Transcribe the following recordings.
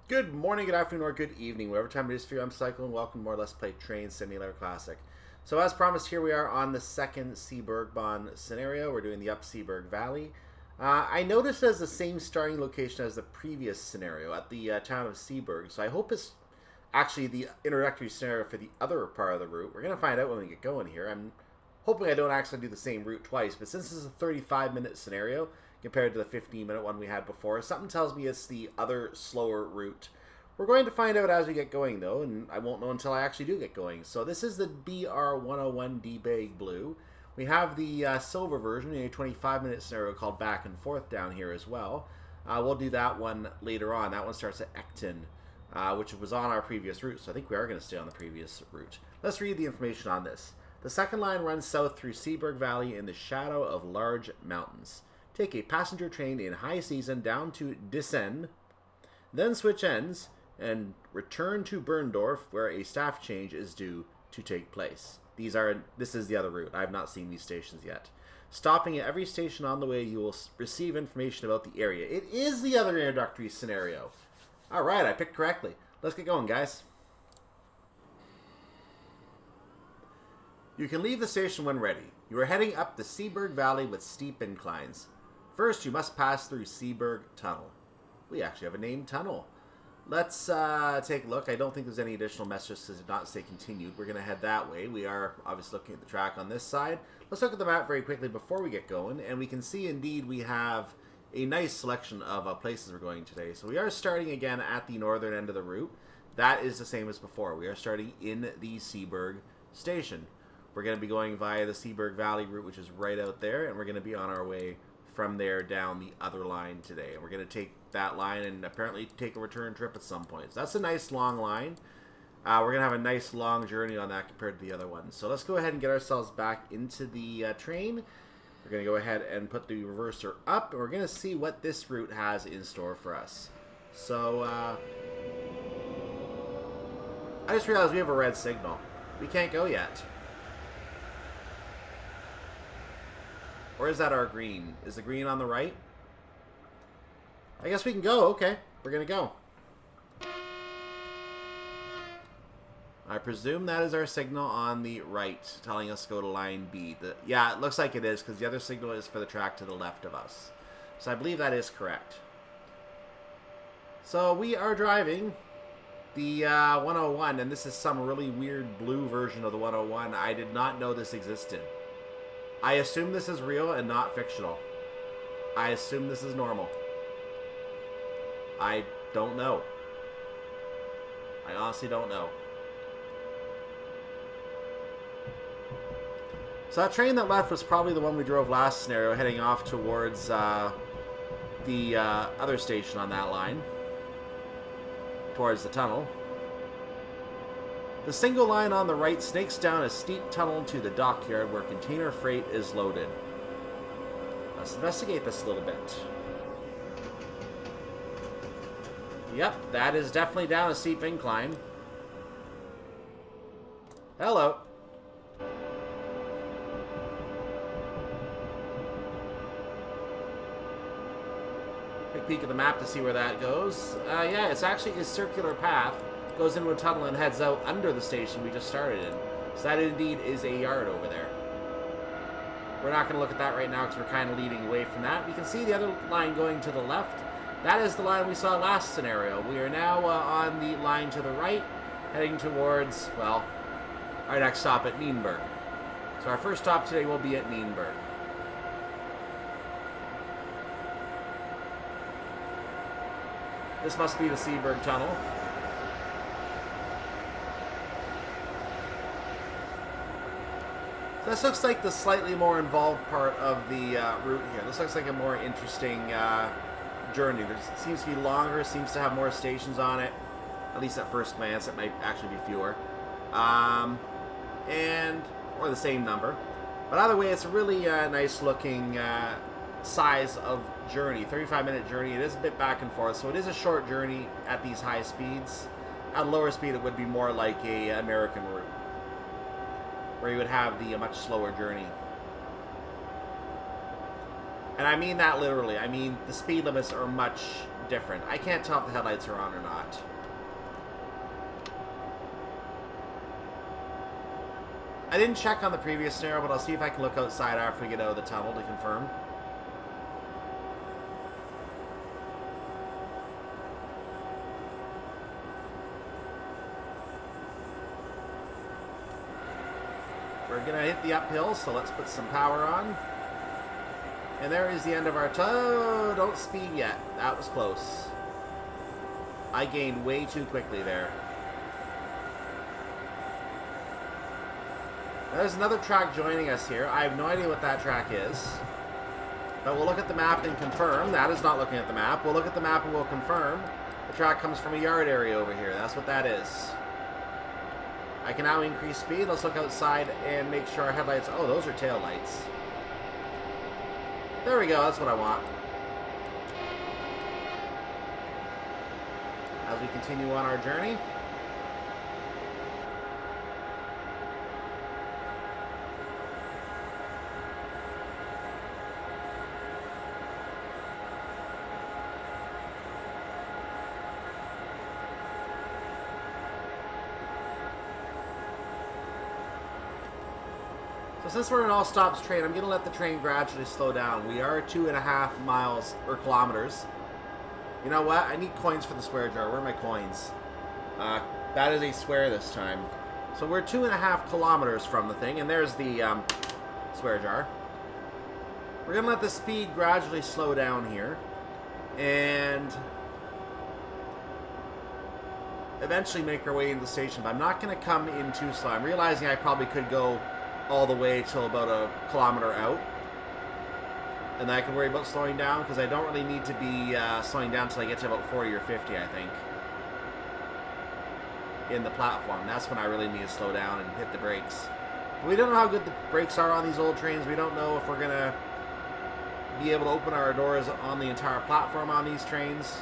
Good morning, good afternoon, or good evening. Whatever time it is for you, I'm Cycling. Welcome to more or less play Train Simulator Classic. So as promised, here we are on the second Seeberg scenario. We're doing the up Seeberg Valley. I noticed as the same starting location as the previous scenario at the town of Seeberg, so I hope it's actually the introductory scenario for the other part of the route. We're going to find out when we get going here. I'm hoping I don't actually do the same route twice, but since this is a 35-minute scenario compared to the 15-minute one we had before, something tells me it's the other slower route. We're going to find out as we get going, though, and I won't know until I actually do get going. So this is the BR-101 D-Bag Blue. We have the silver version, a 25-minute scenario called Back and Forth down here as well. We'll do that one later on. That one starts at Ecton, which was on our previous route, so I think we are going to stay on the previous route. Let's read the information on this. The second line runs south through Seeberg Valley in the shadow of large mountains. Take a passenger train in high season down to Dissen, then switch ends, and return to Berndorf, where a staff change is due to take place. This is the other route. I have not seen these stations yet. Stopping at every station on the way, you will receive information about the area. It is the other introductory scenario. Alright, I picked correctly. Let's get going, guys. You can leave the station when ready. You are heading up the Seeberg Valley with steep inclines. First, you must pass through Seeberg Tunnel. We actually have a named tunnel. Let's take a look. I don't think there's any additional messages to not say continued. We're going to head that way. We are obviously looking at the track on this side. Let's look at the map very quickly before we get going, and we can see indeed we have a nice selection of places we're going today. So we are starting again at the northern end of the route. That is the same as before. We are starting in the Seeberg station. We're going to be going via the Seeberg Valley route, which is right out there, and we're going to be on our way from there down the other line today. And we're going to take that line and apparently take a return trip at some point. So that's a nice long line. We're going to have a nice long journey on that compared to the other ones. So let's go ahead and get ourselves back into the train. We're going to go ahead and put the reverser up, and we're going to see what this route has in store for us. So, I just realized we have a red signal. We can't go yet. Or is that our green? Is the green on the right? I guess we can go. Okay, we're going to go. I presume that is our signal on the right, telling us to go to line B. Yeah, it looks like it is, because the other signal is for the track to the left of us. So I believe that is correct. So we are driving the 101, and this is some really weird blue version of the 101. I did not know this existed. I assume this is real and not fictional. I assume this is normal. I don't know. I honestly don't know. So that train that left was probably the one we drove last scenario, heading off towards the other station on that line. Towards the tunnel. The single line on the right snakes down a steep tunnel to the dockyard where container freight is loaded. Let's investigate this a little bit. Yep, that is definitely down a steep incline. Hello. Quick peek at the map to see where that goes. Yeah, it's actually a circular path. Goes into a tunnel and heads out under the station we just started in. So that indeed is a yard over there. We're not going to look at that right now because we're kind of leading away from that. We can see the other line going to the left. That is the line we saw last scenario. We are now on the line to the right, heading towards, well, our next stop at Nienberg. So our first stop today will be at Nienberg. This must be the Seeberg Tunnel. This looks like the slightly more involved part of the route here. This looks like a more interesting journey. There seems to be longer, seems to have more stations on it. At least at first glance, it might actually be fewer. Or the same number. But either way, it's a really nice looking size of journey. 35-minute journey. It is a bit back and forth, so it is a short journey at these high speeds. At a lower speed, it would be more like a American route, where you would have the much slower journey. And I mean that literally. I mean the speed limits are much different. I can't tell if the headlights are on or not. I didn't check on the previous scenario, but I'll see if I can look outside after we get out of the tunnel to confirm. We're going to hit the uphill, so let's put some power on. And there is the end of our toe. Don't speed yet. That was close. I gained way too quickly there. There's another track joining us here. I have no idea what that track is. But we'll look at the map and confirm. That is not looking at the map. We'll look at the map and we'll confirm. The track comes from a yard area over here. That's what that is. I can now increase speed. Let's look outside and make sure our headlights... Oh, those are tail lights. There we go. That's what I want. As we continue on our journey. So since we're an all-stops train, I'm going to let the train gradually slow down. We are 2.5 miles, or kilometers. You know what? I need coins for the swear jar. Where are my coins? That is a swear this time. So we're 2.5 kilometers from the thing, and there's the swear jar. We're going to let the speed gradually slow down here. And eventually make our way into the station. But I'm not going to come in too slow. I'm realizing I probably could go all the way till about a kilometer out, and then I can worry about slowing down, because I don't really need to be slowing down until I get to about 40 or 50, I think, in the platform. That's when I really need to slow down and hit the brakes. But we don't know how good the brakes are on these old trains. We don't know if we're going to be able to open our doors on the entire platform on these trains.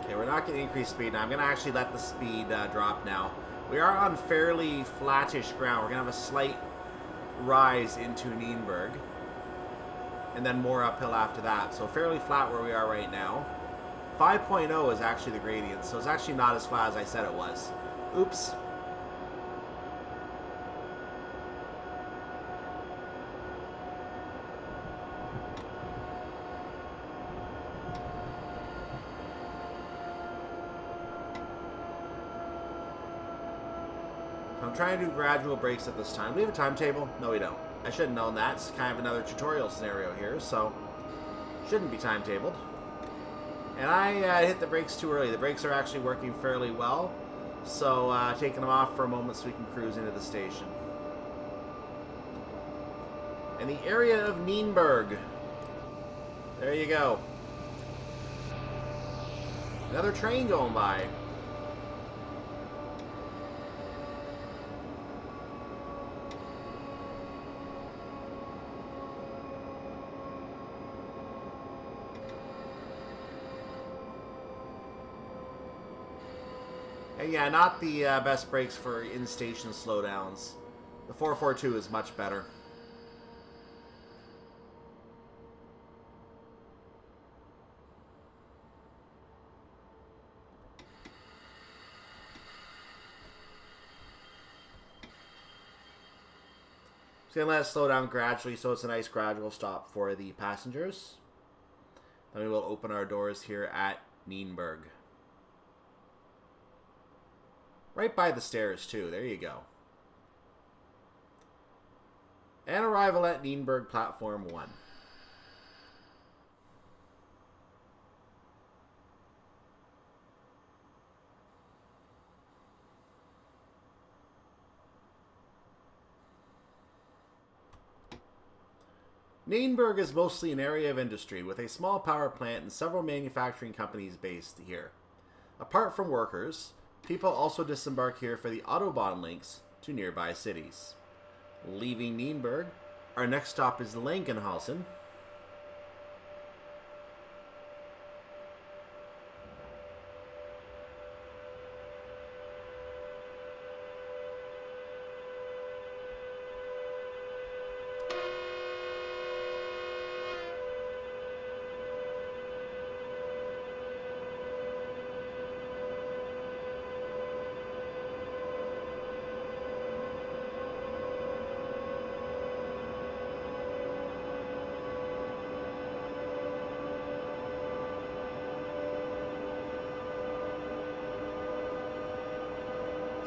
We're not going to increase speed now. I'm going to actually let the speed drop now. We are on fairly flattish ground. We're going to have a slight rise into Nienberg, and then more uphill after that. So fairly flat where we are right now. 5.0 is actually the gradient, so it's actually not as flat as I said it was. Oops. I'm trying to do gradual brakes at this time. Do we have a timetable? No, we don't. I should have known that. It's kind of another tutorial scenario here, so shouldn't be timetabled. And I hit the brakes too early. The brakes are actually working fairly well, so taking them off for a moment so we can cruise into the station. And the area of Nienberg. There you go. Another train going by. And yeah, not the best brakes for in-station slowdowns. The 442 is much better. Just gonna let it slow down gradually, so it's a nice gradual stop for the passengers. Then we will open our doors here at Nienberg. Right by the stairs, too. There you go. And arrival at Nienberg, Platform 1. Nienberg is mostly an area of industry, with a small power plant and several manufacturing companies based here. Apart from workers, people also disembark here for the Autobahn links to nearby cities. Leaving Nienberg, our next stop is Langenhausen.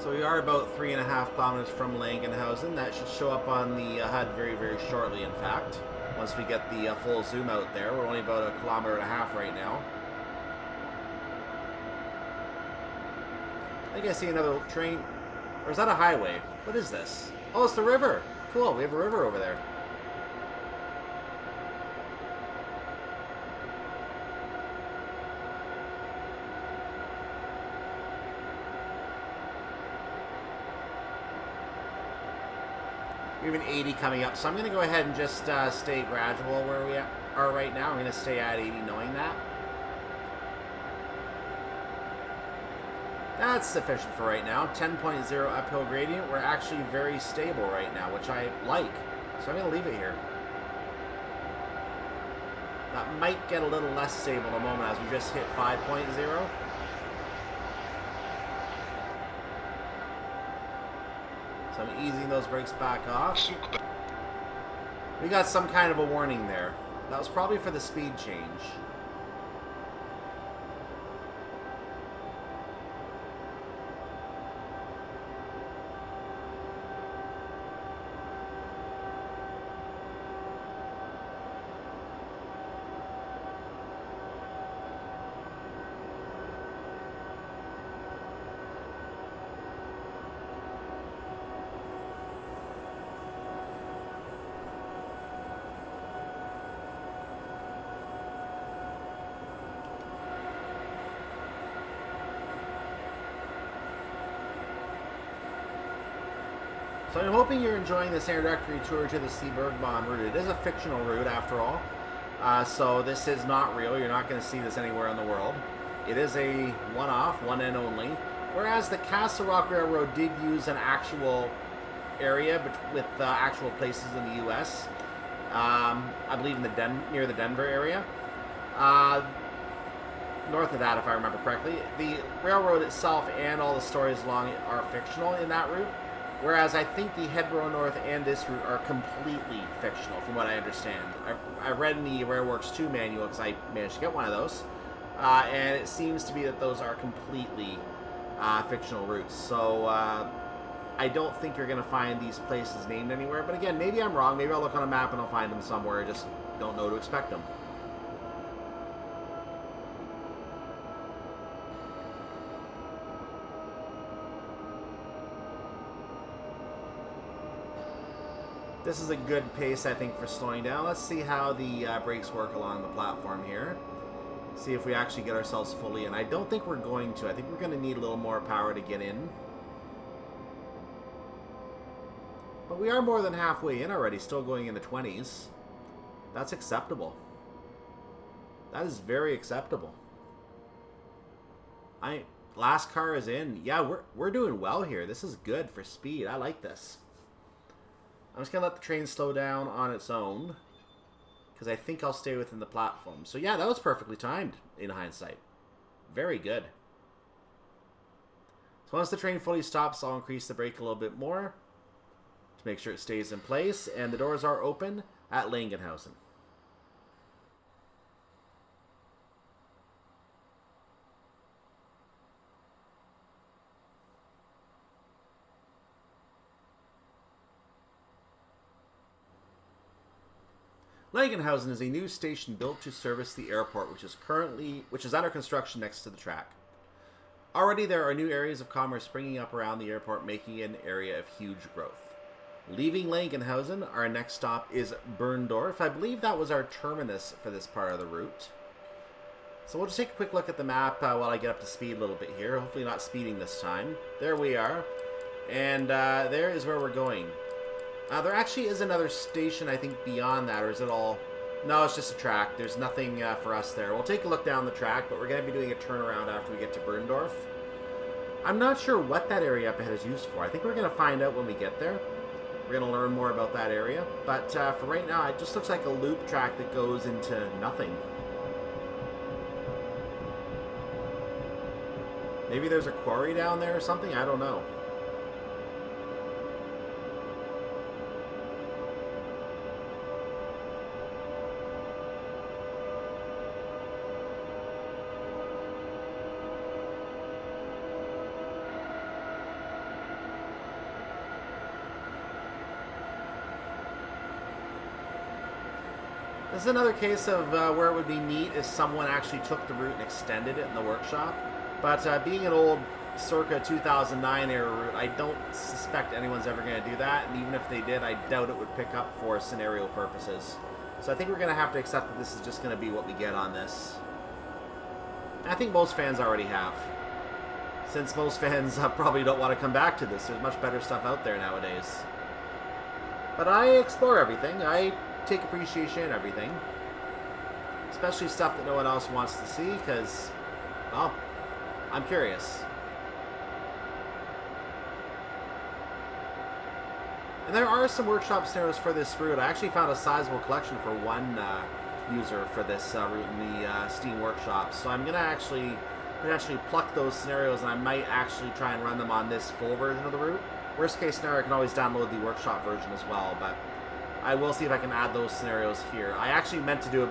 So we are about 3.5 kilometers from Langenhausen. That should show up on the HUD very, very shortly, in fact. Once we get the full zoom out there. We're only about 1.5 kilometers right now. I think I see another train. Or is that a highway? What is this? Oh, it's the river. Cool, we have a river over there. We have an 80 coming up, so I'm going to go ahead and just stay gradual where we are right now. I'm going to stay at 80 knowing that. That's sufficient for right now. 10.0 uphill gradient. We're actually very stable right now, which I like. So I'm going to leave it here. That might get a little less stable in a moment as we just hit 5.0. So I'm easing those brakes back off. We got some kind of a warning there. That was probably for the speed change. So I'm hoping you're enjoying this introductory tour to the Seeberg Valley route. It is a fictional route after all. So this is not real. You're not going to see this anywhere in the world. It is a one-off, one and only. Whereas the Castle Rock Railroad did use an actual area with actual places in the U.S. I believe in near the Denver area. North of that, if I remember correctly. The railroad itself and all the stories along it are fictional in that route. Whereas I think the Hedborough North and this route are completely fictional, from what I understand. I read in the Railworks 2 manual, because I managed to get one of those, and it seems to be that those are completely fictional routes. So I don't think you're going to find these places named anywhere. But again, maybe I'm wrong. Maybe I'll look on a map and I'll find them somewhere. I just don't know to expect them. This is a good pace, I think, for slowing down. Let's see how the brakes work along the platform here. See if we actually get ourselves fully in. I don't think we're going to. I think we're going to need a little more power to get in. But we are more than halfway in already, still going in the 20s. That's acceptable. That is very acceptable. Last car is in. Yeah, we're doing well here. This is good for speed. I like this. I'm just going to let the train slow down on its own, because I think I'll stay within the platform. So yeah, that was perfectly timed in hindsight. Very good. So once the train fully stops, I'll increase the brake a little bit more to make sure it stays in place, and the doors are open at Langenhausen. Langenhausen is a new station built to service the airport, which is under construction next to the track. Already there are new areas of commerce springing up around the airport, making it an area of huge growth. Leaving Langenhausen, our next stop is Berndorf. I believe that was our terminus for this part of the route. So we'll just take a quick look at the map while I get up to speed a little bit here. Hopefully not speeding this time. There we are. And there is where we're going. There actually is another station, I think, beyond that, or is it all... No, it's just a track. There's nothing for us there. We'll take a look down the track, but we're going to be doing a turnaround after we get to Berndorf. I'm not sure what that area up ahead is used for. I think we're going to find out when we get there. We're going to learn more about that area. But for right now, it just looks like a loop track that goes into nothing. Maybe there's a quarry down there or something? I don't know. This is another case of where it would be neat if someone actually took the route and extended it in the workshop. But being an old circa 2009 era route, I don't suspect anyone's ever going to do that. And even if they did, I doubt it would pick up for scenario purposes. So I think we're going to have to accept that this is just going to be what we get on this. I think most fans already have. Since most fans probably don't want to come back to this. There's much better stuff out there nowadays. But I explore everything. I take appreciation in everything. Especially stuff that no one else wants to see, because, well, I'm curious. And there are some workshop scenarios for this route. I actually found a sizable collection for one user for this route in the Steam Workshop. So I'm going to actually potentially pluck those scenarios, and I might actually try and run them on this full version of the route. Worst case scenario, I can always download the workshop version as well, but I will see if I can add those scenarios here. I actually meant to do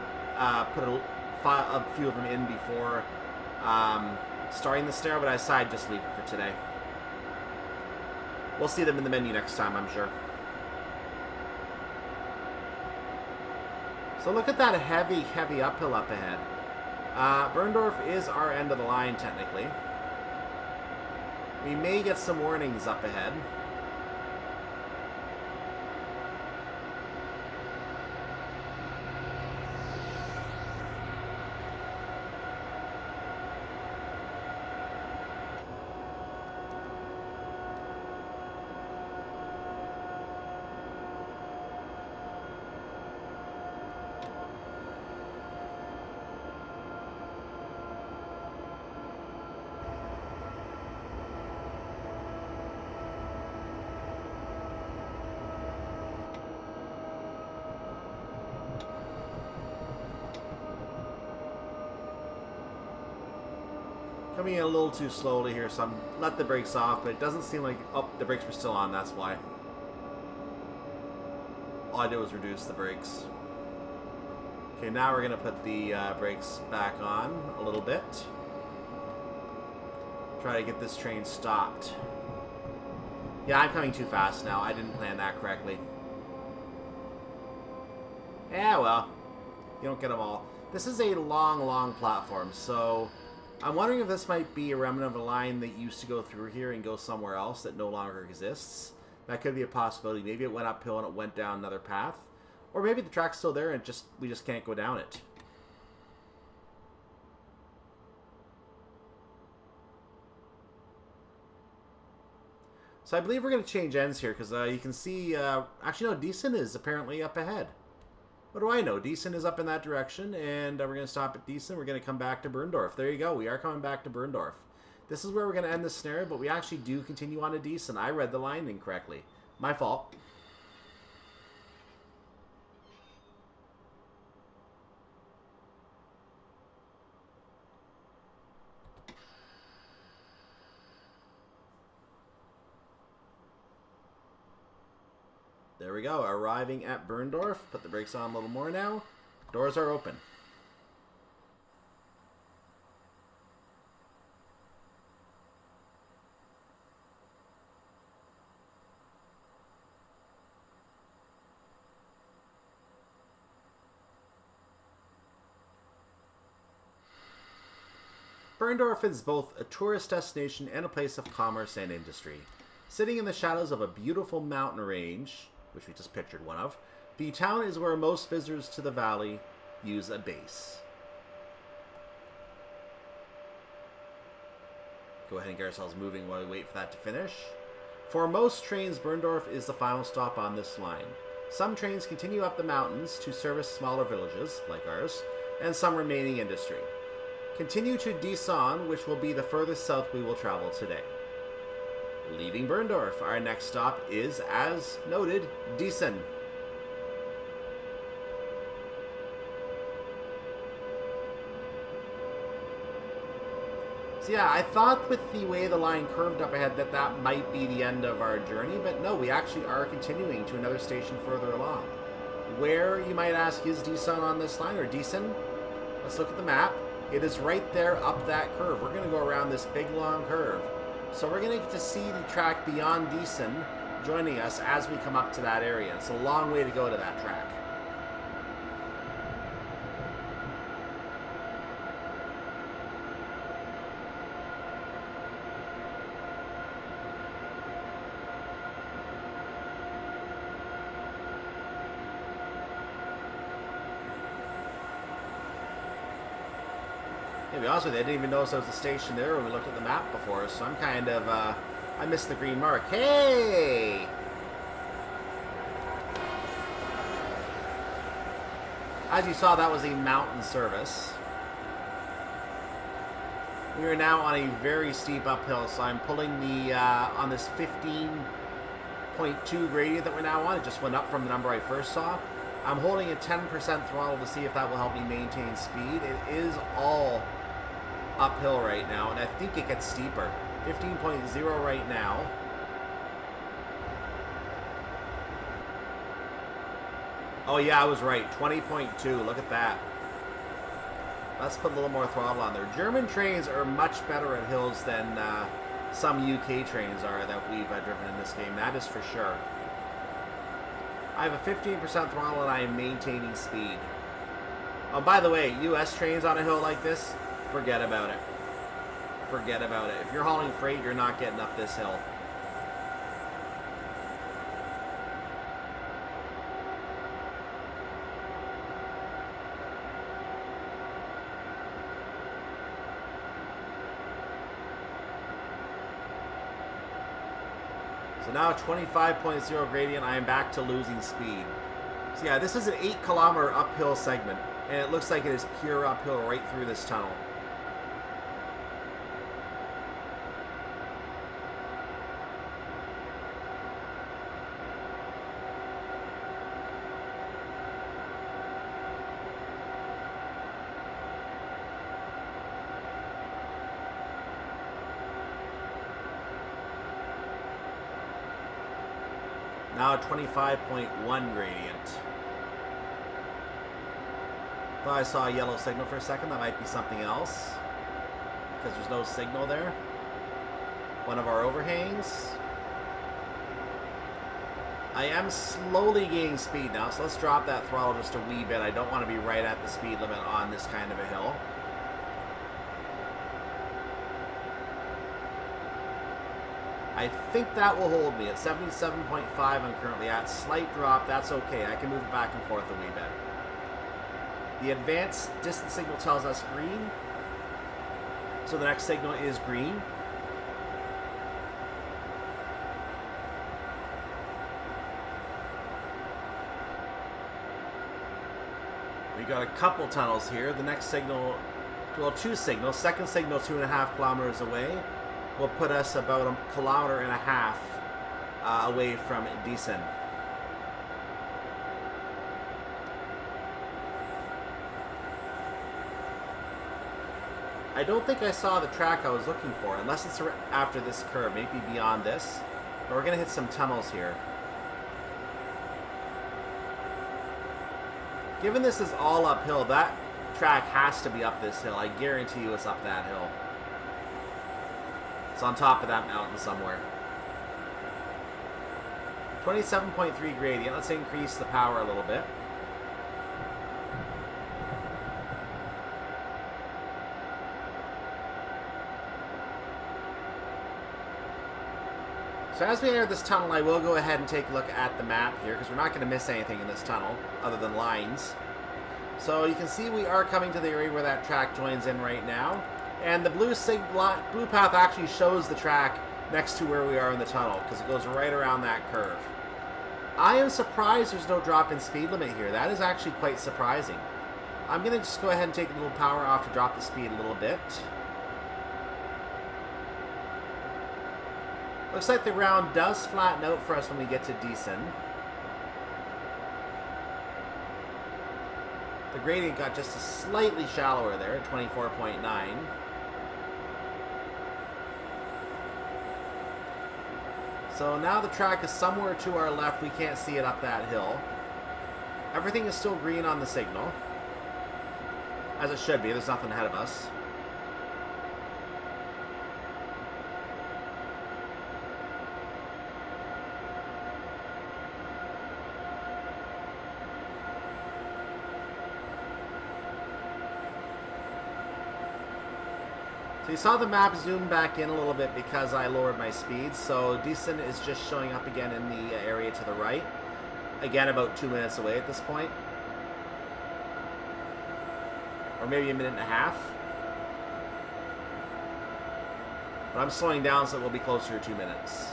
put a few of them in before starting the scenario, but I decided just leave it for today. We'll see them in the menu next time, I'm sure. So look at that heavy, heavy uphill up ahead. Berndorf is our end of the line, technically. We may get some warnings up ahead. Coming in a little too slowly here, so I'm let the brakes off, but it doesn't seem like... Oh, the brakes were still on, that's why. All I did was reduce the brakes. Okay, now we're going to put the brakes back on a little bit. Try to get this train stopped. Yeah, I'm coming too fast now. I didn't plan that correctly. Yeah, well, you don't get them all. This is a long, long platform, so I'm wondering if this might be a remnant of a line that used to go through here and go somewhere else that no longer exists. That could be a possibility. Maybe it went uphill and it went down another path. Or maybe the track's still there and we just can't go down it. So I believe we're going to change ends here, because you can see... actually, no, Dissan is apparently up ahead. What do I know? Dissan is up in that direction, and we're going to stop at Dissan. We're going to come back to Berndorf. There you go. We are coming back to Berndorf. This is where we're going to end the scenario, but we actually do continue on to Dissan. I read the line incorrectly. My fault. There we go, arriving at Berndorf. Put the brakes on a little more now. Doors are open. Berndorf is both a tourist destination and a place of commerce and industry. Sitting in the shadows of a beautiful mountain range, which we just pictured one of, the town is where most visitors to the valley use a base. Go ahead and get ourselves moving while we wait for that to finish. For most trains, Berndorf is the final stop on this line. Some trains continue up the mountains to service smaller villages, like ours, and some remaining industry. Continue to Dissan, which will be the furthest south we will travel today. Leaving Berndorf, our next stop is, as noted, Dissen. So yeah, I thought with the way the line curved up ahead that might be the end of our journey, but no, we actually are continuing to another station further along. Where, you might ask, is Dissan on this line, or Dissen? Let's look at the map. It is right there up that curve. We're going to go around this big long curve. So we're going to get to see the track beyond Dissan joining us as we come up to that area. It's a long way to go to that track. To be honest with you, I didn't even notice there was a station there when we looked at the map before, so I'm kind of, I missed the green mark. Hey! As you saw, that was a mountain service. We are now on a very steep uphill, so I'm pulling the, on this 15.2 gradient that we're now on. It just went up from the number I first saw. I'm holding a 10% throttle to see if that will help me maintain speed. It is all uphill right now, and I think it gets steeper. 15.0 right now. Oh yeah, I was right. 20.2. Look at that. Let's put a little more throttle on there. German trains are much better at hills than some UK trains are that we've driven in this game. That is for sure. I have a 15% throttle and I am maintaining speed. Oh, by the way, US trains on a hill like this, forget about it. Forget about it. If you're hauling freight, you're not getting up this hill. So now 25.0 gradient, I am back to losing speed. So yeah, this is an 8-kilometer uphill segment, and it looks like it is pure uphill right through this tunnel. Now a 25.1 gradient. Thought I saw a yellow signal for a second. That might be something else, because there's no signal there. One of our overhangs. I am slowly gaining speed now, so let's drop that throttle just a wee bit. I don't want to be right at the speed limit on this kind of a hill. I think that will hold me at 77.5. I'm currently at. Slight drop, that's okay. I can move it back and forth a wee bit. The advanced distance signal tells us green, so the next signal is green. We got a couple tunnels here. The next signal, well, 2 signals. Second signal 2.5 kilometers away will put us about 1.5 kilometers away from Dissan. I don't think I saw the track I was looking for, unless it's after this curve, maybe beyond this. But we're going to hit some tunnels here. Given this is all uphill, that track has to be up this hill. I guarantee you it's up that hill. It's on top of that mountain somewhere. 27.3 gradient. Let's increase the power a little bit. So as we enter this tunnel, I will go ahead and take a look at the map here, because we're not going to miss anything in this tunnel other than lines. So you can see we are coming to the area where that track joins in right now. And the blue path actually shows the track next to where we are in the tunnel, because it goes right around that curve. I am surprised there's no drop in speed limit here. That is actually quite surprising. I'm going to just go ahead and take a little power off to drop the speed a little bit. Looks like the ground does flatten out for us when we get to Dissan. The gradient got just slightly shallower there at 24.9. So now the track is somewhere to our left. We can't see it up that hill. Everything is still green on the signal, as it should be. There's nothing ahead of us. So you saw the map zoom back in a little bit because I lowered my speed. So Dissan is just showing up again in the area to the right. Again, about 2 minutes away at this point. Or maybe 1.5 minutes. But I'm slowing down so it will be closer to 2 minutes.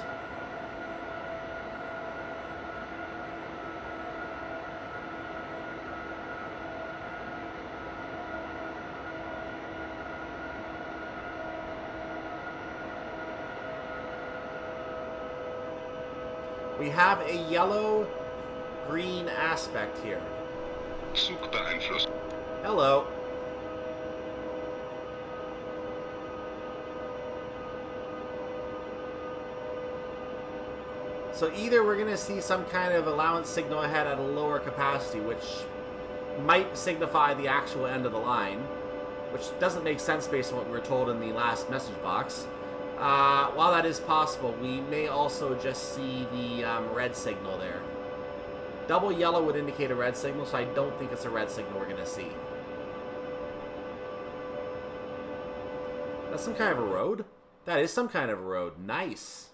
We have a yellow-green aspect here. Zug beeinflusst. Hello. So either we're going to see some kind of allowance signal ahead at a lower capacity, which might signify the actual end of the line, which doesn't make sense based on what we were told in the last message box. While that is possible, we may also just see the red signal there. Double yellow would indicate a red signal, so I don't think it's a red signal we're going to see. That's some kind of a road? That is some kind of a road. Nice.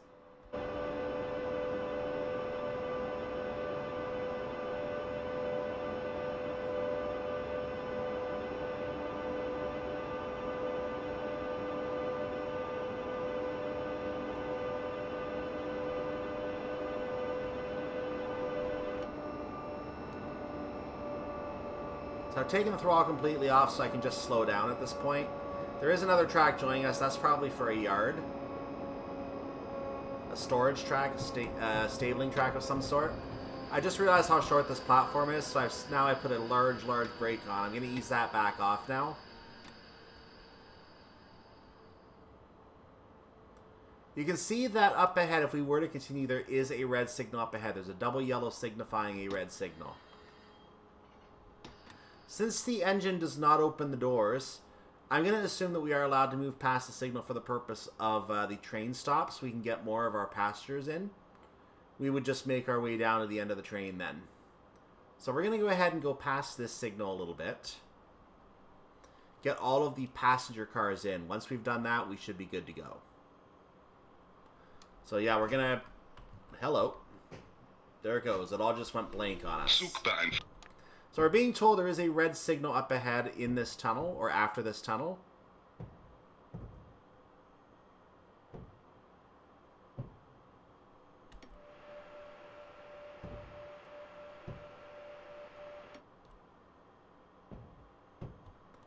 So I've taken the throttle completely off so I can just slow down at this point. There is another track joining us. That's probably for a yard. A storage track, a stabling track of some sort. I just realized how short this platform is, so now I put a large brake on. I'm going to ease that back off now. You can see that up ahead, if we were to continue, there is a red signal up ahead. There's a double yellow signifying a red signal. Since the engine does not open the doors, I'm going to assume that we are allowed to move past the signal for the purpose of the train stop, so we can get more of our passengers in. We would just make our way down to the end of the train then. So we're going to go ahead and go past this signal a little bit. Get all of the passenger cars in. Once we've done that, we should be good to go. So yeah, we're going to... Hello. There it goes. It all just went blank on us. So we're being told there is a red signal up ahead in this tunnel, or after this tunnel.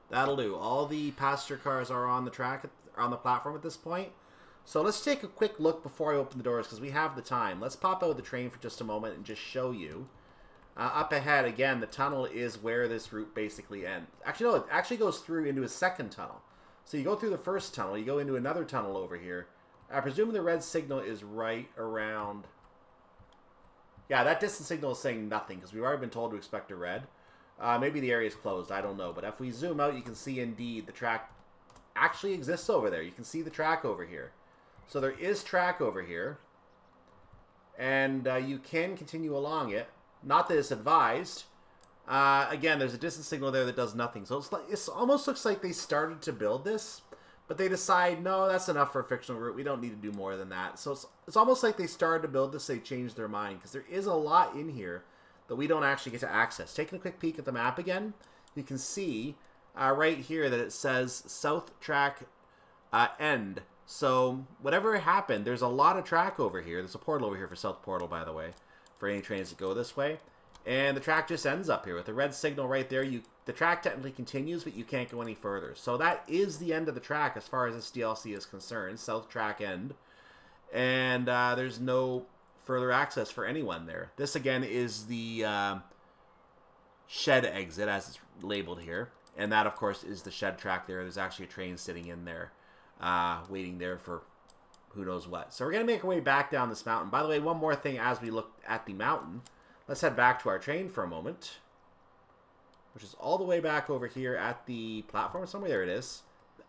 That'll do. All the passenger cars are on the track, on the platform at this point. So let's take a quick look before I open the doors, because we have the time. Let's pop out of the train for just a moment and just show you. Up ahead, again, the tunnel is where this route basically ends. Actually, no, it actually goes through into a second tunnel. So you go through the first tunnel, you go into another tunnel over here. I presume the red signal is right around... Yeah, that distance signal is saying nothing, because we've already been told to expect a red. Maybe the area is closed, I don't know. But if we zoom out, you can see indeed the track actually exists over there. You can see the track over here. So there is track over here. And you can continue along it. Not that it's advised. Again, there's a distance signal there that does nothing. So it almost looks like they started to build this, but they decide, no, that's enough for a fictional route. We don't need to do more than that. So it's almost like they started to build this, they changed their mind, because there is a lot in here that we don't actually get to access. Taking a quick peek at the map again, you can see right here that it says South Track End. So whatever happened, there's a lot of track over here. There's a portal over here for South Portal, by the way, for any trains that go this way. And the track just ends up here with the red signal right there. The track technically continues, but you can't go any further. So that is the end of the track as far as this DLC is concerned. South Track End. And there's no further access for anyone there. This, again, is the shed exit, as it's labeled here. And that, of course, is the shed track there. There's actually a train sitting in there, waiting there for who knows what. So we're going to make our way back down this mountain. By the way, one more thing as we look at the mountain. Let's head back to our train for a moment, which is all the way back over here at the platform somewhere. There it is.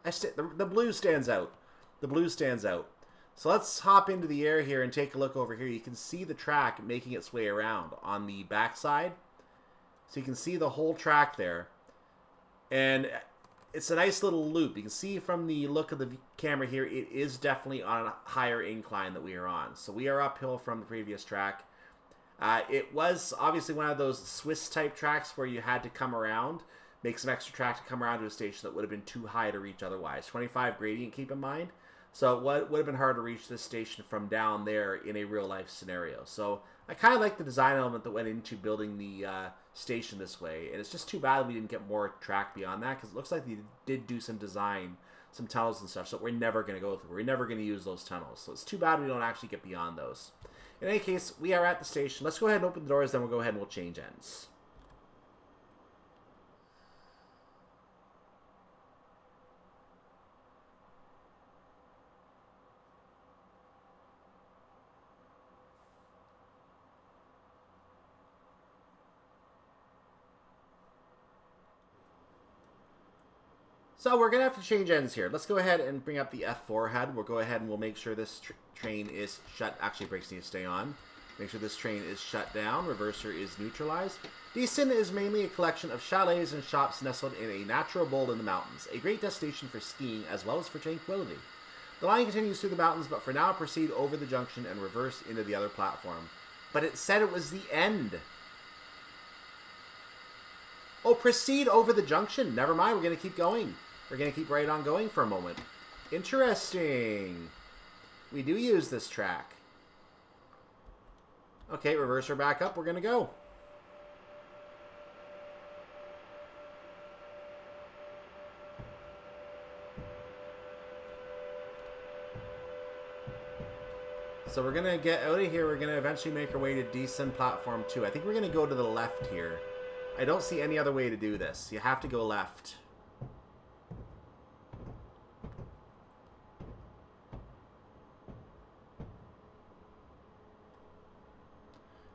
The blue stands out. The blue stands out. So let's hop into the air here and take a look over here. You can see the track making its way around on the backside. So you can see the whole track there. And it's a nice little loop. You can see from the look of the camera here, it is definitely on a higher incline that we are on. So we are uphill from the previous track. It was obviously one of those Swiss-type tracks where you had to come around, make some extra track to come around to a station that would have been too high to reach otherwise. 25 gradient, keep in mind. So it would have been hard to reach this station from down there in a real-life scenario. So I kind of like the design element that went into building the station this way. And it's just too bad we didn't get more track beyond that, because it looks like they did do some design, some tunnels and stuff, so we're never going to go through. We're never going to use those tunnels. So it's too bad we don't actually get beyond those. In any case, we are at the station. Let's go ahead and open the doors, then we'll go ahead and we'll change ends. So we're going to have to change ends here. Let's go ahead and bring up the F4 head. We'll go ahead and we'll make sure this train is shut. Actually, brakes need to stay on. Make sure this train is shut down. Reverser is neutralized. Dissen is mainly a collection of chalets and shops nestled in a natural bowl in the mountains. A great destination for skiing as well as for tranquility. The line continues through the mountains, but for now proceed over the junction and reverse into the other platform. But it said it was the end. Oh, proceed over the junction. Never mind, we're going to keep going. We're going to keep right on going for a moment. Interesting. We do use this track. Okay, reverse her back up. We're going to go. So we're going to get out of here. We're going to eventually make our way to Dissan Platform 2. I think we're going to go to the left here. I don't see any other way to do this. You have to go left.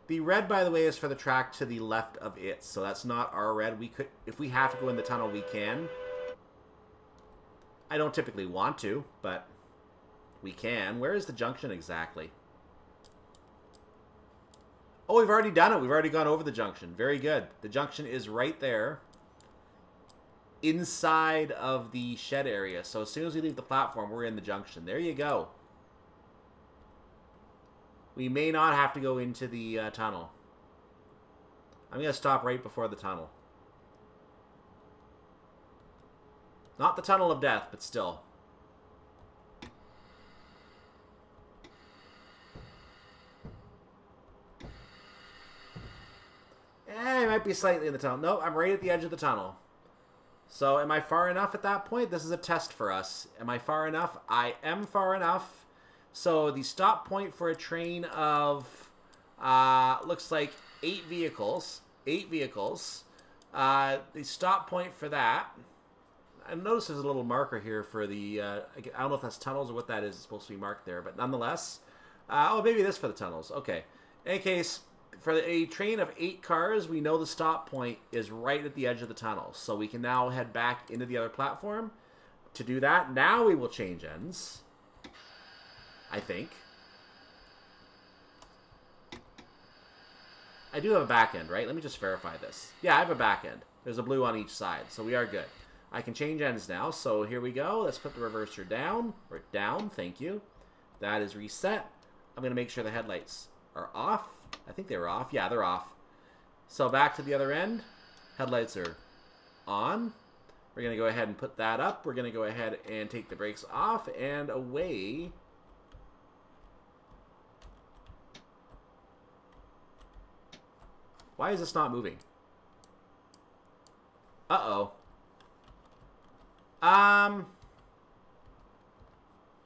The red, by the way, is for the track to the left of it, so that's not our red. We could, if we have to go in the tunnel, we can. I don't typically want to, but we can. Where is the junction exactly? Oh, we've already done it. We've already gone over the junction. Very good. The junction is right there inside of the shed area. So as soon as we leave the platform, we're in the junction. There you go. We may not have to go into the tunnel. I'm going to stop right before the tunnel. Not the tunnel of death, but still. I might be slightly in the tunnel. No, I'm right at the edge of the tunnel. So am I far enough at that point? This is a test for us. Am I far enough? I am far enough. So the stop point for a train of, looks like 8 vehicles. 8 vehicles. The stop point for that. I notice there's a little marker here for the, I don't know if that's tunnels or what that is. It's supposed to be marked there. But nonetheless, oh, maybe it is for the tunnels. Okay. In any case, for a train of 8 cars, we know the stop point is right at the edge of the tunnel. So we can now head back into the other platform. To do that, now we will change ends. I think. I do have a back end, right? Let me just verify this. Yeah, I have a back end. There's a blue on each side, so we are good. I can change ends now, so here we go. Let's put the reverser down. Or down, thank you. That is reset. I'm going to make sure the headlights are off. I think they were off. Yeah, they're off. So back to the other end. Headlights are on. We're going to go ahead and put that up. We're going to go ahead and take the brakes off, and away... Why is this not moving? Uh-oh.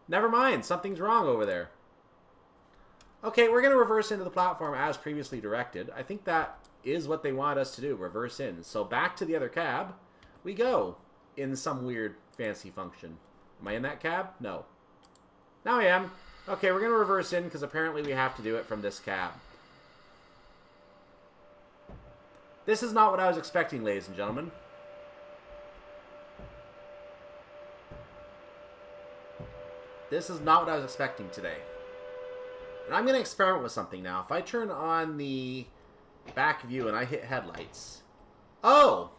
Never mind. Something's wrong over there. Okay, we're going to reverse into the platform as previously directed. I think that is what they want us to do, reverse in. So back to the other cab we go in some weird fancy function. Am I in that cab? No. Now I am. Okay, we're going to reverse in because apparently we have to do it from this cab. This is not what I was expecting, ladies and gentlemen. This is not what I was expecting today. And I'm going to experiment with something now. If I turn on the back view and I hit headlights... Oh!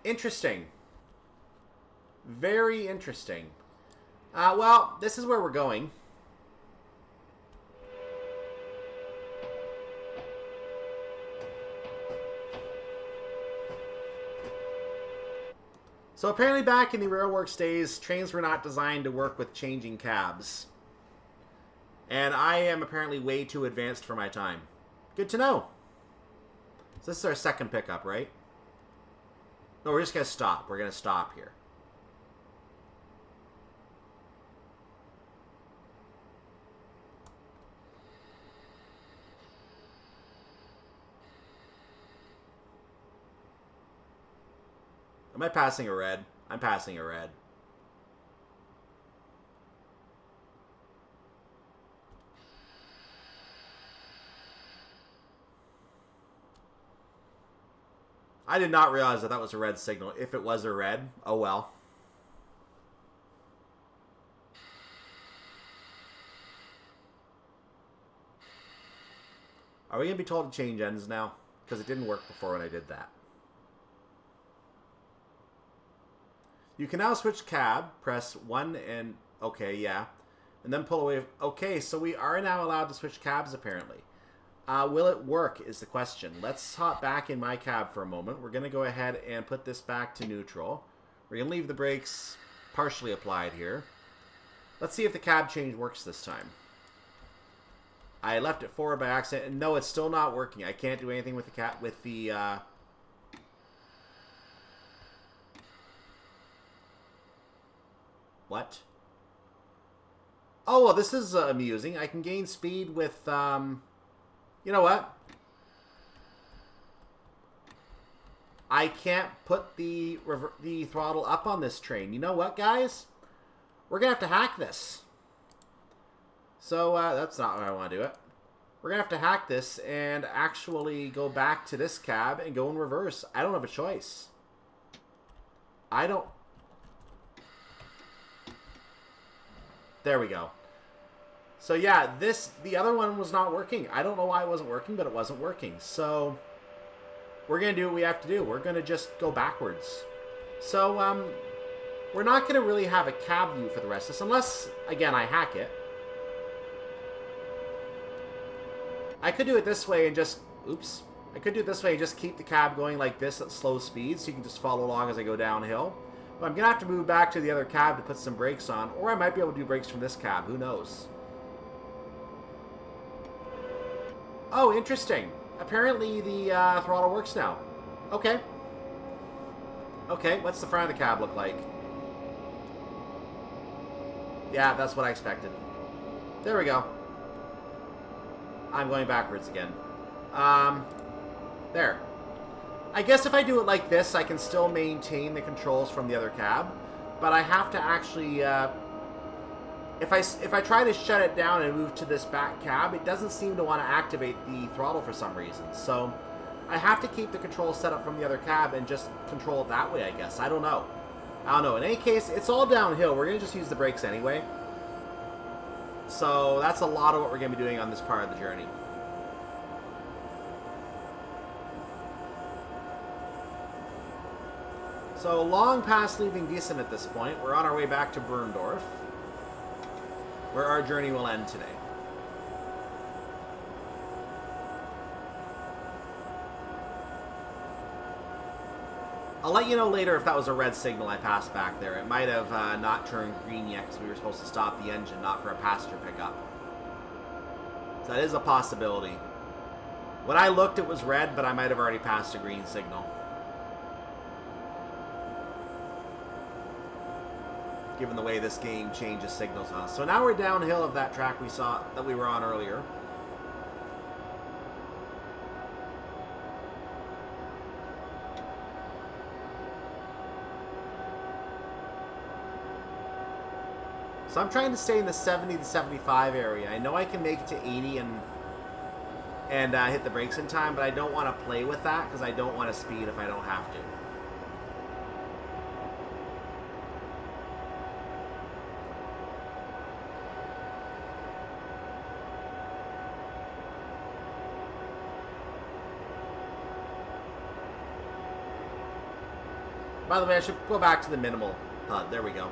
Interesting. Very interesting. Well, this is where we're going. So apparently back in the railworks days, trains were not designed to work with changing cabs. And I am apparently way too advanced for my time. Good to know. So this is our second pickup, right? No, we're just going to stop. We're going to stop here. Am I passing a red? I'm passing a red. I did not realize that was a red signal. If it was a red, oh well. Are we going to be told to change ends now? Because it didn't work before when I did that. You can now switch cab. Press 1 and... Okay, yeah. And then pull away. Okay, so we are now allowed to switch cabs, apparently. Will it work is the question. Let's hop back in my cab for a moment. We're going to go ahead and put this back to neutral. We're going to leave the brakes partially applied here. Let's see if the cab change works this time. I left it forward by accident. And no, it's still not working. I can't do anything with the cab with the... What? Oh, well, this is amusing. I can gain speed with... You know what? I can't put the throttle up on this train. You know what, guys? We're going to have to hack this. So, that's not how I want to do it. We're going to have to hack this and actually go back to this cab and go in reverse. I don't have a choice. I don't... There we go. So yeah, the other one was not working. I don't know why it wasn't working, but it wasn't working. So we're going to do what we have to do. We're going to just go backwards. So we're not going to really have a cab view for the rest of this, unless, again, I hack it. I could do it this way and just, oops. I could do it this way and just keep the cab going like this at slow speed, so you can just follow along as I go downhill. But I'm going to have to move back to the other cab to put some brakes on, or I might be able to do brakes from this cab. Who knows? Oh, interesting. Apparently the throttle works now. Okay. Okay, what's the front of the cab look like? Yeah, that's what I expected. There we go. I'm going backwards again. There. I guess if I do it like this, I can still maintain the controls from the other cab. But I have to actually... If I try to shut it down and move to this back cab, it doesn't seem to want to activate the throttle for some reason. So I have to keep the controls set up from the other cab and just control it that way, I guess. I don't know. In any case, it's all downhill. We're going to just use the brakes anyway. So that's a lot of what we're going to be doing on this part of the journey. So long past leaving Dissen at this point, we're on our way back to Berndorf, where our journey will end today. I'll let you know later if that was a red signal I passed back there. It might have not turned green yet because we were supposed to stop the engine, not for a passenger pickup. So that is a possibility. When I looked, it was red, but I might have already passed a green signal. Given the way this game changes signals on us. So now we're downhill of that track that we were on earlier. So I'm trying to stay in the 70 to 75 area. I know I can make it to 80 and hit the brakes in time, but I don't want to play with that because I don't want to speed if I don't have to. By the way, I should go back to the minimal HUD. There we go.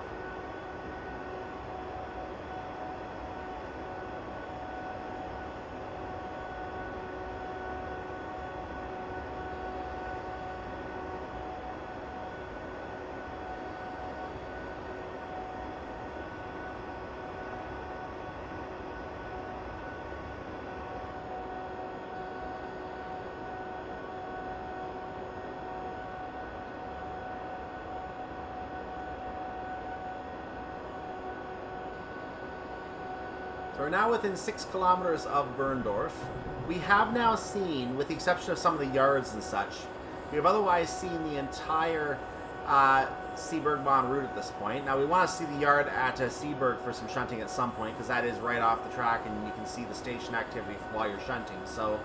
So we're now within 6 kilometers of Berndorf. We have now seen, with the exception of some of the yards and such, we have otherwise seen the entire Seeberg Valley route at this point. Now we want to see the yard at Seeberg for some shunting at some point, because that is right off the track and you can see the station activity while you're shunting. So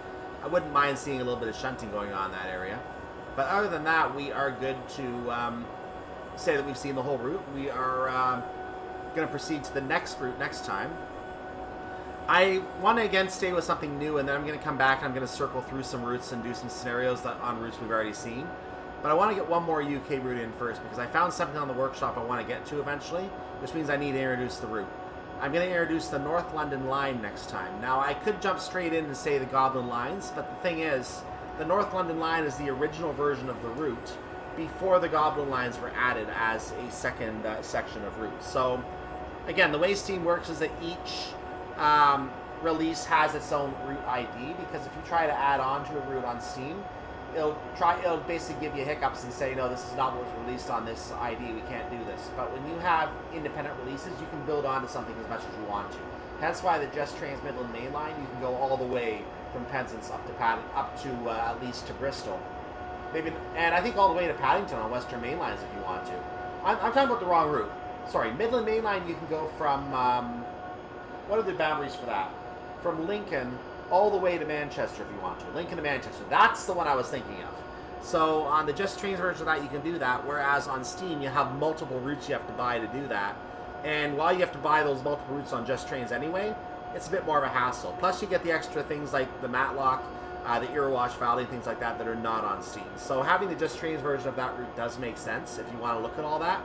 I wouldn't mind seeing a little bit of shunting going on in that area. But other than that, we are good to say that we've seen the whole route. We are going to proceed to the next route next time. I want to again stay with something new, and then I'm going to come back and I'm going to circle through some routes and do some scenarios that on routes we've already seen. But I want to get one more UK route in first, because I found something on the workshop I want to get to eventually, which means I need to introduce the route. I'm going to introduce the North London line next time. Now, I could jump straight in and say the Goblin lines, but the thing is, the North London line is the original version of the route before the Goblin lines were added as a second section of route. So, again, the way Steam works is that each release has its own route ID, because if you try to add on to a route on Steam, it'll basically give you hiccups and say, no, this is not what was released on this ID, we can't do this. But when you have independent releases, you can build onto something as much as you want to. Hence why the Just Trains Midland Main Line, you can go all the way from Penzance up to at least to Bristol. Maybe, and I think all the way to Paddington on Western Main Lines if you want to. I'm talking about the wrong route. Sorry, Midland Main Line, you can go from, what are the boundaries for that? From Lincoln all the way to Manchester if you want to. Lincoln to Manchester. That's the one I was thinking of. So on the Just Trains version of that, you can do that, whereas on Steam, you have multiple routes you have to buy to do that. And while you have to buy those multiple routes on Just Trains anyway, it's a bit more of a hassle. Plus, you get the extra things like the Matlock, the Irwash Valley, things like that are not on Steam. So having the Just Trains version of that route does make sense if you want to look at all that.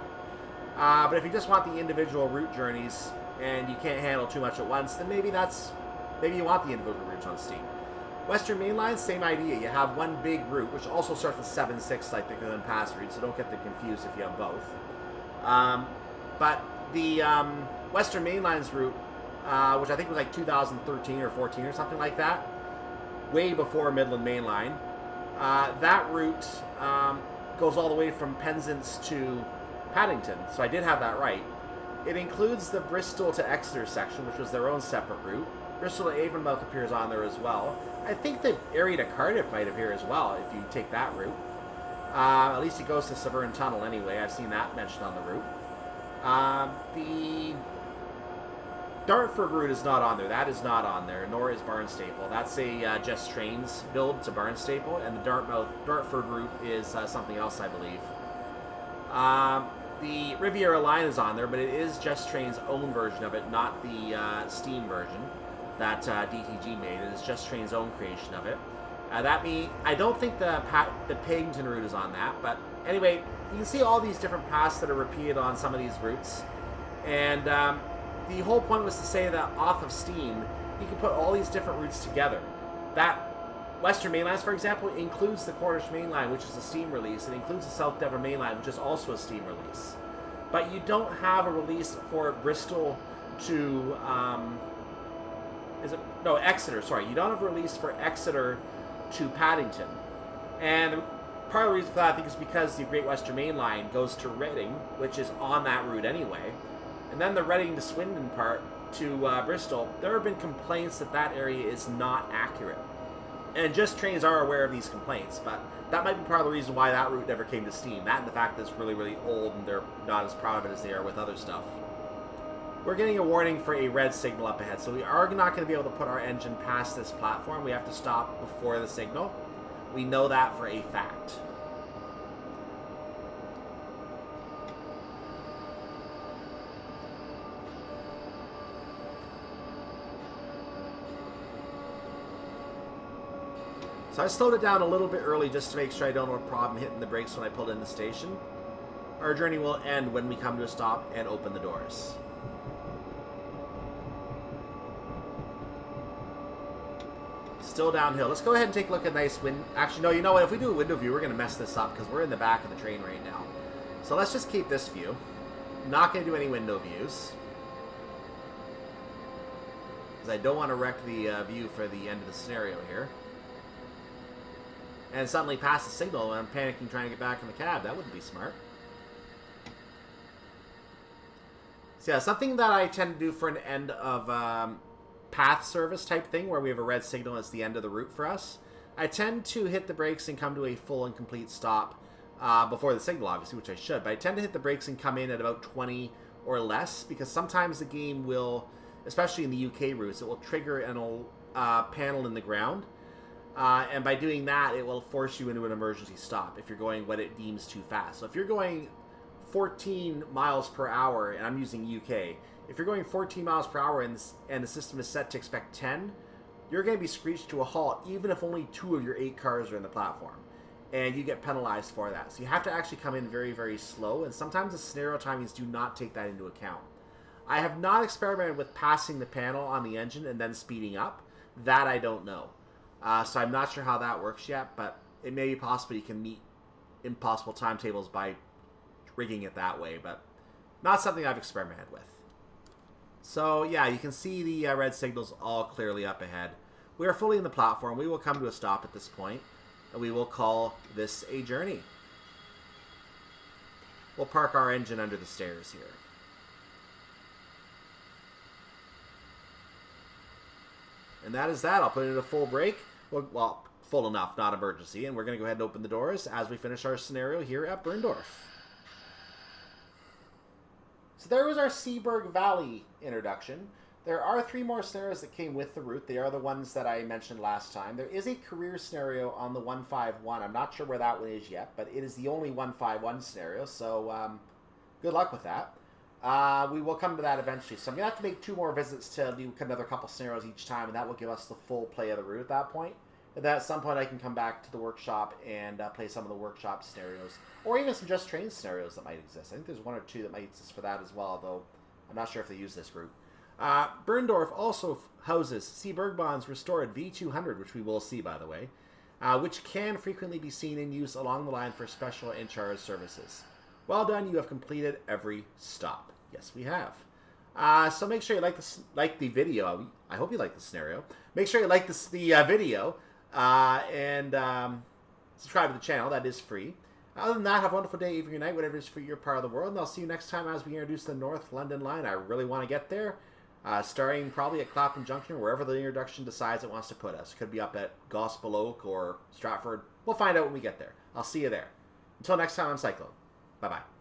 But if you just want the individual route journeys and you can't handle too much at once, then maybe you want the individual routes on Steam. Western Main Line, same idea. You have one big route, which also starts with 7-6 like the Glen Pass route, so don't get them confused if you have both. But the Western Main Line's route, which I think was like 2013 or 14 or something like that, way before Midland Main Line, that route goes all the way from Penzance to Paddington, so I did have that right. It includes the Bristol to Exeter section, which was their own separate route. Bristol to Avonmouth appears on there as well. I think the area to Cardiff might appear as well if you take that route. At least it goes to Severn Tunnel anyway. I've seen that mentioned on the route. The Dartford route is not on there. That is not on there, nor is Barnstaple. That's a Just Trains build to Barnstaple, and the Dartford route is something else, I believe. The Riviera line is on there, but it is Just Train's own version of it, not the Steam version that DTG made. It is Just Train's own creation of it. I don't think the Paddington route is on that, but anyway, you can see all these different paths that are repeated on some of these routes, and the whole point was to say that off of Steam, you can put all these different routes together. That Western Main Lines, for example, includes the Cornish Main Line, which is a Steam release. It includes the South Devon Main Line, which is also a Steam release. But you don't have a release for Bristol to, Exeter, sorry. You don't have a release for Exeter to Paddington. And part of the reason for that, I think, is because the Great Western Main Line goes to Reading, which is on that route anyway. And then the Reading to Swindon part to Bristol, there have been complaints that that area is not accurate. And Just Trains are aware of these complaints, but that might be part of the reason why that route never came to Steam. That and the fact that it's really, really old and they're not as proud of it as they are with other stuff. We're getting a warning for a red signal up ahead, so we are not going to be able to put our engine past this platform. We have to stop before the signal. We know that for a fact. So I slowed it down a little bit early just to make sure I don't have a problem hitting the brakes when I pulled in the station. Our journey will end when we come to a stop and open the doors. Still downhill. Let's go ahead and take a look at nice wind. Actually, no, you know what? If we do a window view, we're going to mess this up because we're in the back of the train right now. So let's just keep this view. Not going to do any window views, because I don't want to wreck the view for the end of the scenario here. And suddenly pass the signal when I'm panicking trying to get back in the cab. That wouldn't be smart. So yeah, something that I tend to do for an end of path service type thing where we have a red signal as the end of the route for us, I tend to hit the brakes and come to a full and complete stop before the signal, obviously, which I should. But I tend to hit the brakes and come in at about 20 or less, because sometimes the game will, especially in the UK routes, it will trigger an panel in the ground. And by doing that, it will force you into an emergency stop if you're going what it deems too fast. So if you're going 14 miles per hour, and I'm using UK, if you're going 14 miles per hour and the system is set to expect 10, you're going to be screeched to a halt even if only 2 of your 8 cars are in the platform. And you get penalized for that. So you have to actually come in very, very slow, and sometimes the scenario timings do not take that into account. I have not experimented with passing the panel on the engine and then speeding up. That I don't know. So I'm not sure how that works yet, but it may be possible you can meet impossible timetables by rigging it that way, but not something I've experimented with. So yeah, you can see the red signals all clearly up ahead. We are fully in the platform. We will come to a stop at this point, and we will call this a journey. We'll park our engine under the stairs here. And that is that. I'll put it in a full brake. Well, full enough, not emergency. And we're going to go ahead and open the doors as we finish our scenario here at Berndorf. So there was our Seeberg Valley introduction. There are 3 more scenarios that came with the route. They are the ones that I mentioned last time. There is a career scenario on the 151. I'm not sure where that one is yet, but it is the only 151 scenario, so good luck with that. We will come to that eventually. So I'm going to have to make 2 more visits to do another couple scenarios each time, and that will give us the full play of the route at that point. And then at some point I can come back to the workshop and play some of the workshop scenarios, or even some just train scenarios that might exist. I think there's 1 or 2 that might exist for that as well, though I'm not sure if they use this route. Berndorf also houses Seeberg Bahn's restored V200, which we will see, by the way, which can frequently be seen in use along the line for special in-charge services. Well done, you have completed every stop. Yes, we have. So make sure you like the video. I hope you like the scenario. Make sure you like the video and subscribe to the channel. That is free. Other than that, have a wonderful day, evening, or night, whatever it is for your part of the world. And I'll see you next time as we introduce the North London line. I really want to get there. Starting probably at Clapham Junction, or wherever the introduction decides it wants to put us. Could be up at Gospel Oak or Stratford. We'll find out when we get there. I'll see you there. Until next time, I'm Cyclone. Bye-bye.